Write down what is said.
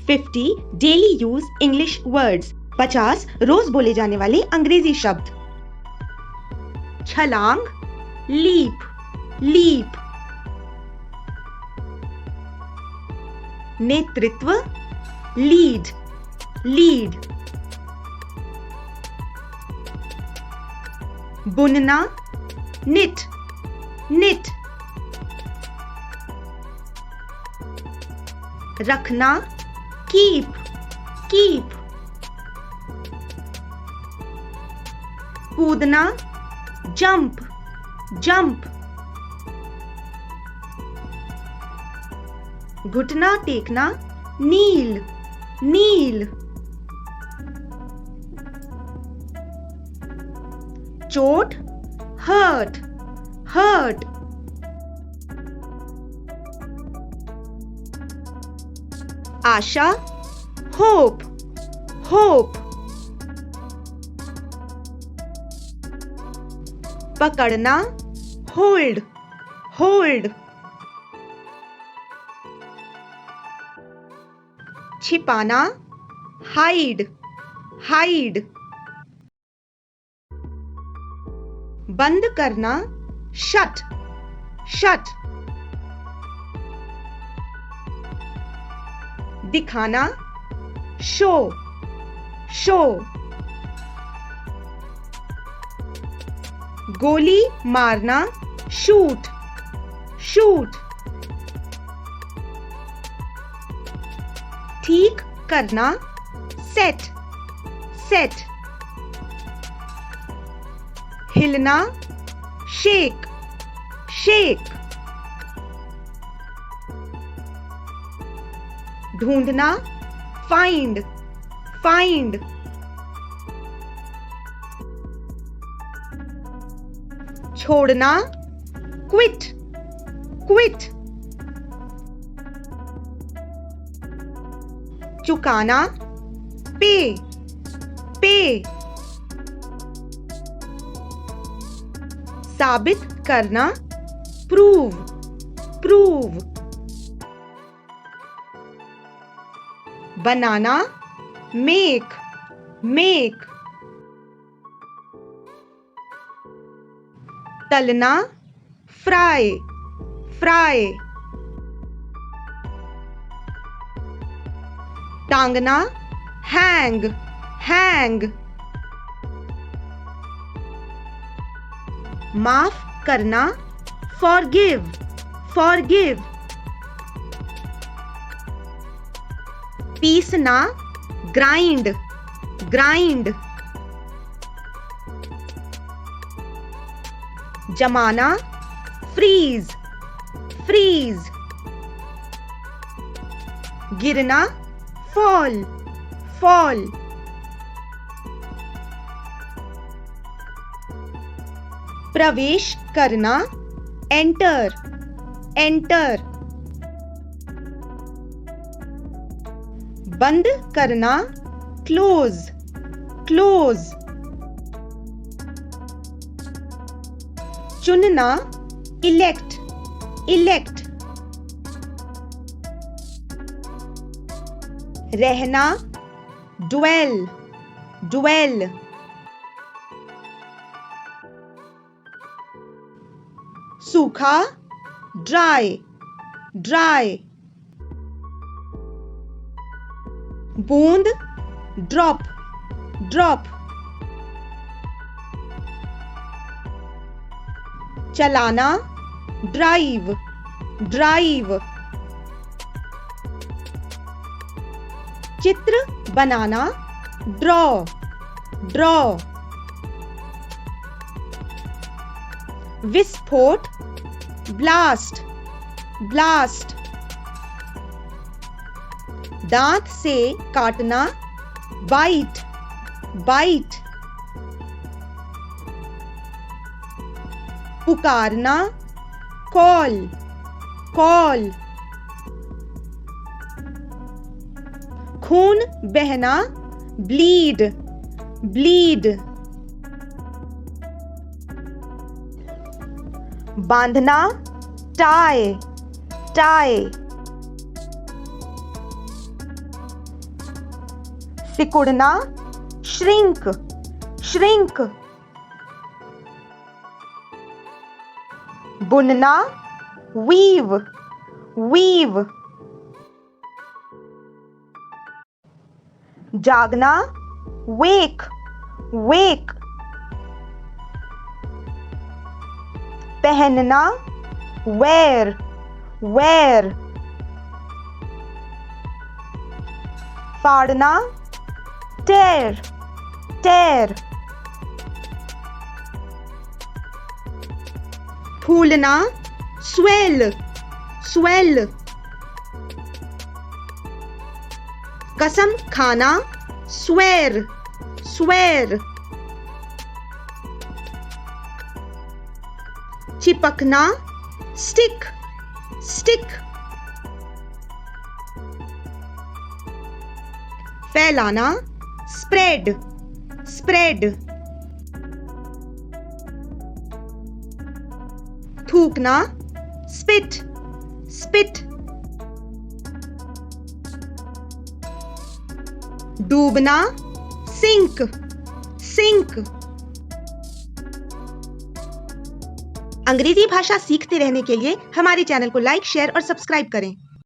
50 daily use English words, 50 रोज बोले जाने वाले अंग्रेजी शब्द। छलांग, लीप, लीप। नेतृत्व, लीड, लीड। बुनना, निट, निट। रखना, कीप, कीप। कूदना, जंप, जंप। घुटना टेकना, नील, नील। चोट, हर्ट, हर्ट। आशा, होप, होप। पकड़ना, होल्ड, होल्ड। छिपाना, हाइड, हाइड। बंद करना, शट, शट। दिखाना, शो, शो। गोली मारना, शूट, शूट। ठीक करना, सेट, सेट। हिलना, शेक, शेक। ढूंढना, फाइंड, फाइंड। छोड़ना, क्विट, क्विट। चुकाना, पे, पे। साबित करना, प्रूव, प्रूव। बनाना, मेक, मेक। तलना, फ्राई, फ्राई। टांगना, हैंग, हैंग। माफ करना, फॉरगिव, फॉरगिव। पीसना, ग्राइंड, ग्राइंड। जमाना, फ्रीज, फ्रीज। गिरना, फॉल, फॉल। प्रवेश करना, एंटर, एंटर। बंद करना, क्लोज, क्लोज। चुनना, इलेक्ट, इलेक्ट। रहना, ड्वेल, ड्वेल। सूखा, ड्राई, ड्राई। बूंद, ड्रॉप, ड्रॉप। चलाना, ड्राइव, ड्राइव। चित्र बनाना, ड्रॉ, ड्रॉ। विस्फोट, ब्लास्ट, ब्लास्ट। दांत से काटना, बाइट, बाइट। पुकारना, कॉल, कॉल। खून बहना, ब्लीड, ब्लीड। बांधना, टाई, टाई। सिकुड़ना, shrink, shrink. बुनना, weave, weave. जागना, wake, wake. पहनना, wear, wear. फाड़ना, tear, tear. फूलना, swell, swell. कसम खाना, swear, swear. चिपकना, stick, stick. फैलाना, spread, spread. थूकना, spit, spit. डूबना, sink, sink. अंग्रेजी भाषा सीखते रहने के लिए हमारे चैनल को लाइक, शेयर और सब्सक्राइब करें।